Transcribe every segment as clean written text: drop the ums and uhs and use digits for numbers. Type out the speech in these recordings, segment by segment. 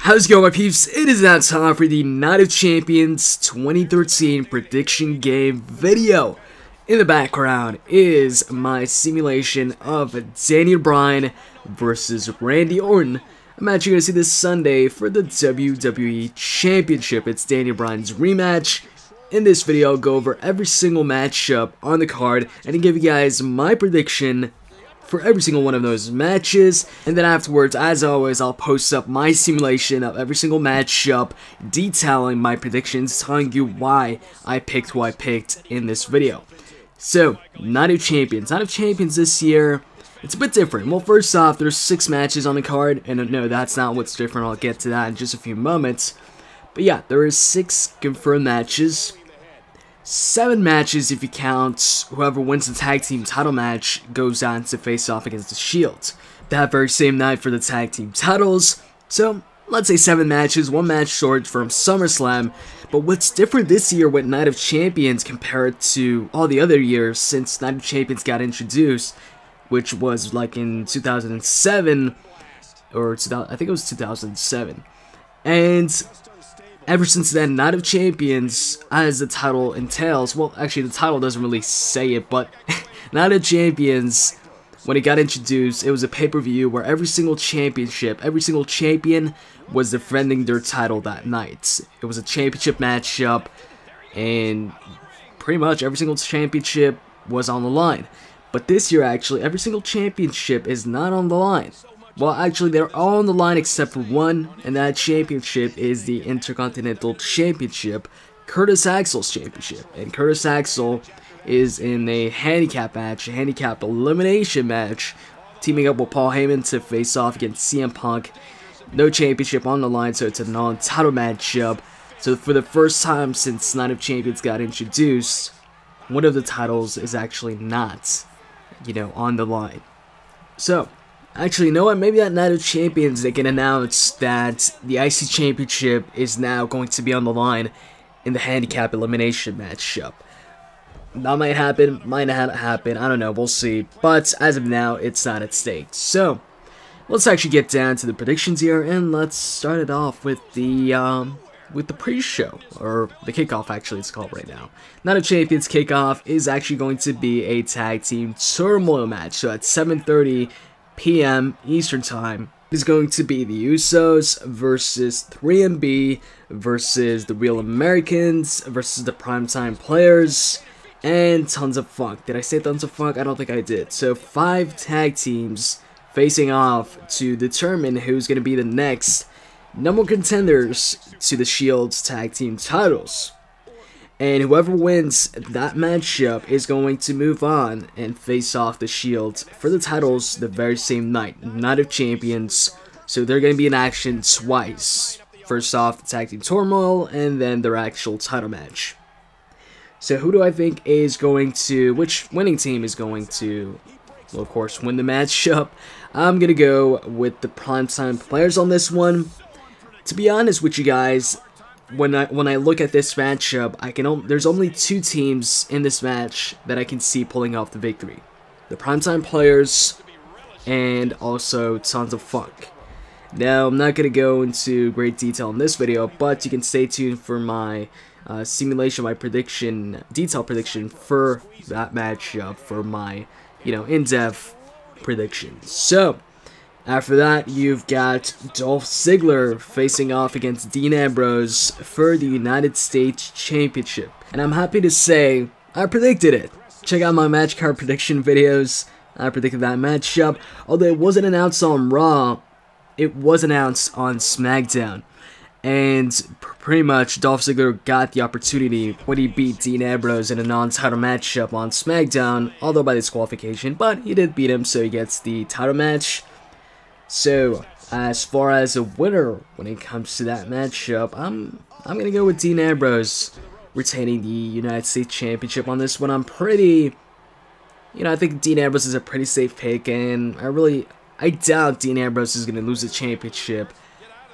How's it going, my peeps? It is now time for the Night of Champions 2013 prediction game video. In the background is my simulation of Daniel Bryan versus Randy Orton, a match you're going to see this Sunday for the WWE Championship. It's Daniel Bryan's rematch. In this video, I'll go over every single matchup on the card and give you guys my prediction for every single one of those matches, and then afterwards, as always, I'll post up my simulation of every single matchup, detailing my predictions, telling you why I picked who I picked in this video. So, Night of Champions. Night of Champions this year, it's a bit different. Well, first off, there's 6 matches on the card, and no, that's not what's different. I'll get to that in just a few moments. But yeah, there is 6 confirmed matches. 7 matches if you count whoever wins the tag team title match goes on to face off against the Shield. That very same night for the tag team titles. So let's say 7 matches, 1 match short from Summerslam. But what's different this year with Night of Champions compared to all the other years since Night of Champions got introduced, which was like in 2007 or I think it was 2007. And ever since then, Night of Champions, as the title entails, well, actually the title doesn't really say it, but Night of Champions, when it got introduced, it was a pay-per-view where every single championship, every single champion was defending their title that night. It was a championship matchup, and pretty much every single championship was on the line. But this year, actually, every single championship is not on the line. Well, actually, they're all on the line except for one, and that championship is the Intercontinental Championship, Curtis Axel's championship. And Curtis Axel is in a handicap match, a handicap elimination match, teaming up with Paul Heyman to face off against CM Punk. No championship on the line, so it's a non-title matchup. So for the first time since Night of Champions got introduced, one of the titles is actually not, on the line. So, actually, you know what? Maybe at Night of Champions they can announce that the IC Championship is now going to be on the line in the Handicap Elimination matchup. That might happen, might not happen, I don't know, we'll see. But as of now, it's not at stake. So, let's actually get down to the predictions here, and let's start it off with the pre-show, or the kickoff actually it's called right now. Night of Champions kickoff is actually going to be a tag team Turmoil match, so at 7:30 p.m. Eastern Time is going to be the Usos versus 3MB versus the Real Americans versus the Primetime Players and Tons of Funk. Did I say Tons of Funk? I don't think I did. So 5 tag teams facing off to determine who's going to be the next number 1 contenders to the Shield's tag team titles. And whoever wins that matchup is going to move on and face off the Shield for the titles the very same night. Night of Champions. So they're going to be in action twice. First off, the Tag Team Turmoil, and then their actual title match. So who do I think is going to, which winning team is going to, well, of course, win the matchup? I'm going to go with the Primetime Players on this one. To be honest with you guys, when I look at this matchup, there's only 2 teams in this match that I can see pulling off the victory. The Primetime Players and also Tons of Funk. Now, I'm not going to go into great detail in this video, but you can stay tuned for my simulation, my prediction, detailed prediction for that matchup, for my, in-depth predictions. So, after that, you've got Dolph Ziggler facing off against Dean Ambrose for the United States Championship. And I'm happy to say, I predicted it. Check out my match card prediction videos. I predicted that matchup. Although it wasn't announced on Raw, it was announced on SmackDown. And pretty much Dolph Ziggler got the opportunity when he beat Dean Ambrose in a non-title matchup on SmackDown, although by disqualification, but he did beat him, so he gets the title match. So, as far as a winner when it comes to that matchup, I'm going to go with Dean Ambrose retaining the United States Championship on this one. I'm pretty, I think Dean Ambrose is a pretty safe pick, and I doubt Dean Ambrose is going to lose the championship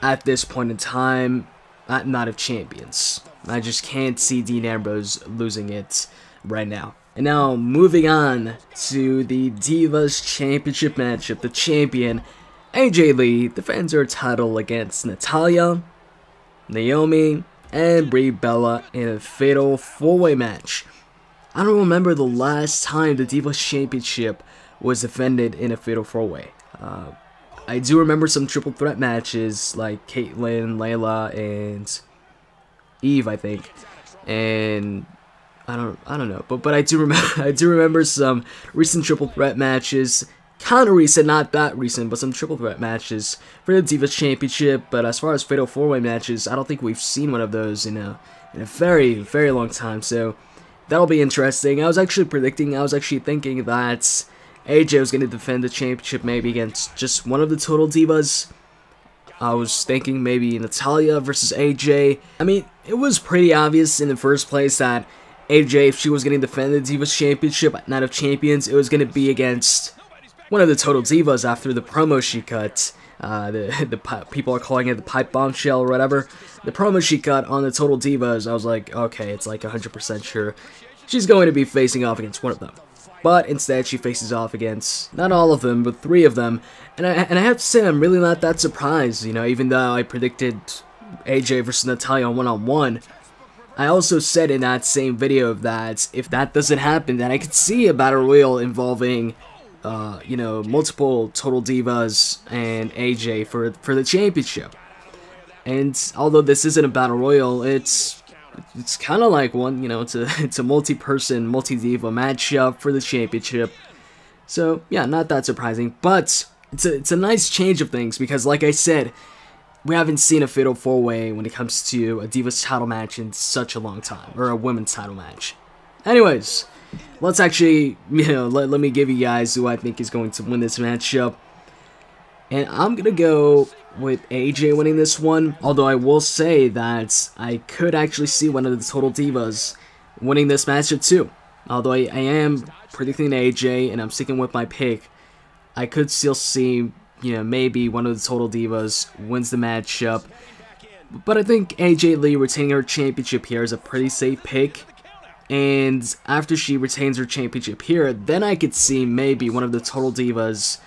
at this point in time at Night of Champions. I just can't see Dean Ambrose losing it right now. And now, moving on to the Divas Championship matchup, the champion AJ Lee defends her title against Natalya, Naomi, and Brie Bella in a fatal 4-way match. I don't remember the last time the Divas Championship was defended in a fatal 4-way. I do remember some triple threat matches like Caitlyn, Layla, and Eve, I think, and I don't know, but I do remember some recent triple threat matches. Kind of recent, not that recent, but some triple threat matches for the Divas Championship. But as far as fatal 4-way matches, I don't think we've seen one of those in a very, very long time. So that'll be interesting. I was actually thinking that AJ was going to defend the championship maybe against just one of the Total Divas. I was thinking maybe Natalya versus AJ. I mean, it was pretty obvious in the first place that AJ, if she was going to defend the Divas Championship at Night of Champions, it was going to be against one of the Total Divas after the promo she cut. The people are calling it the pipe bombshell or whatever. The promo she cut on the Total Divas, I was like, okay, it's like 100% sure she's going to be facing off against one of them. But instead, she faces off against not all of them, but 3 of them. And I have to say, I'm really not that surprised. You know, even though I predicted AJ versus Natalya on one-on-one, I also said in that same video that if that doesn't happen, then I could see a battle royal involving, you know, multiple Total Divas and AJ for the championship. And although this isn't a battle royal, it's kind of like one, you know, it's a multi-person, multi-diva matchup for the championship. So yeah, not that surprising, but it's a nice change of things because, like I said, we haven't seen a fatal 4-way when it comes to a Divas title match in such a long time, or a women's title match. Anyways, let's actually, you know, let me give you guys who I think is going to win this matchup. And I'm going to go with AJ winning this one, although I will say that I could actually see one of the Total Divas winning this matchup too. Although I am predicting AJ and I'm sticking with my pick, I could still see, you know, maybe one of the Total Divas wins the matchup. But I think AJ Lee retaining her championship here is a pretty safe pick. And after she retains her championship here, then I could see maybe one of the Total Divas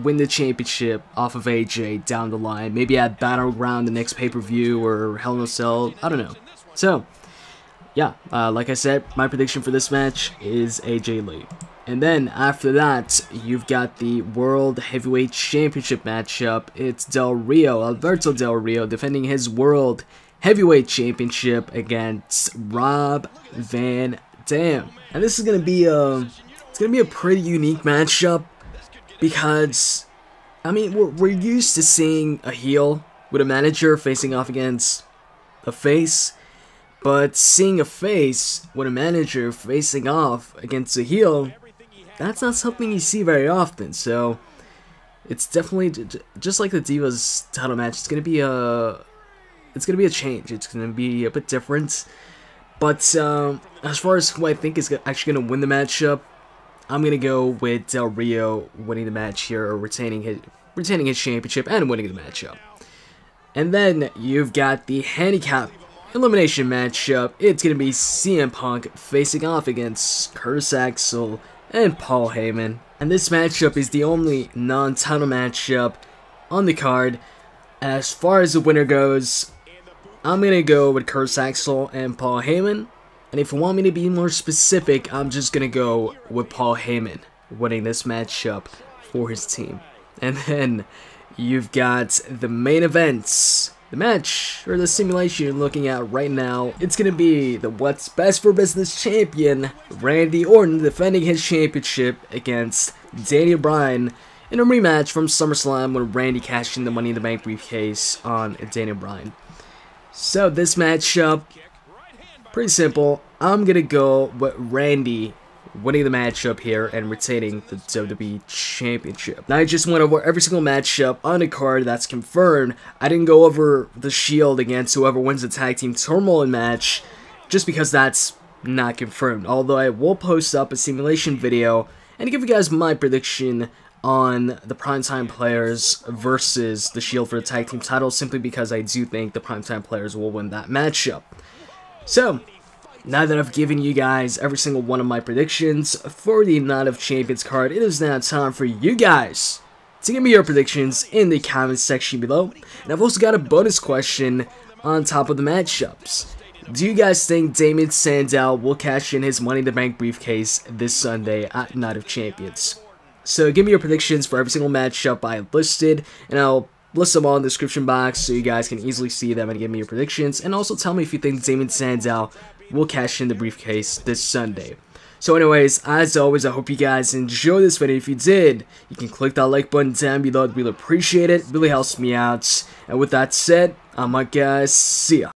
win the championship off of AJ down the line. Maybe at Battleground, the next pay-per-view, or Hell in a Cell. I don't know. So, yeah, like I said, my prediction for this match is AJ Lee. And then after that, you've got the World Heavyweight Championship matchup. It's Del Rio, Alberto Del Rio, defending his World Heavyweight Championship against Rob Van Dam. And this is gonna be a pretty unique matchup because, I mean, we're used to seeing a heel with a manager facing off against a face, but seeing a face with a manager facing off against a heel, that's not something you see very often. So it's definitely just like the Divas title match. It's gonna be a change. It's gonna be a bit different. But as far as who I think is actually gonna win the matchup, I'm gonna go with Del Rio winning the match here, or retaining his championship and winning the matchup. And then you've got the Handicap Elimination matchup. It's gonna be CM Punk facing off against Curtis Axel and Paul Heyman. And this matchup is the only non-title matchup on the card. As far as the winner goes, I'm gonna go with Curtis Axel and Paul Heyman. And if you want me to be more specific, I'm just gonna go with Paul Heyman winning this matchup for his team. And then you've got the main events. The match, or the simulation you're looking at right now, it's going to be the What's Best for Business champion, Randy Orton, defending his championship against Daniel Bryan in a rematch from Summerslam when Randy cashed in the Money in the Bank briefcase on Daniel Bryan. So this matchup, pretty simple. I'm going to go with Randy winning the matchup here and retaining the WWE Championship. Now, I just went over every single matchup on the card that's confirmed. I didn't go over the Shield against whoever wins the Tag Team Turmoil match, just because that's not confirmed. Although I will post up a simulation video and give you guys my prediction on the Primetime Players versus the Shield for the Tag Team title, simply because I do think the Primetime Players will win that matchup. So, now that I've given you guys every single one of my predictions for the Night of Champions card, it is now time for you guys to give me your predictions in the comments section below. And I've also got a bonus question on top of the matchups. Do you guys think Damien Sandow will cash in his Money in the Bank briefcase this Sunday at Night of Champions? So give me your predictions for every single matchup I listed, and I'll list them all in the description box so you guys can easily see them and give me your predictions. And also tell me if you think Damien Sandow will cash in the briefcase this Sunday. So anyways, as always, I hope you guys enjoyed this video. If you did, you can click that like button down below. I'd really appreciate it. It really helps me out. And with that said, I'm out, guys. See ya.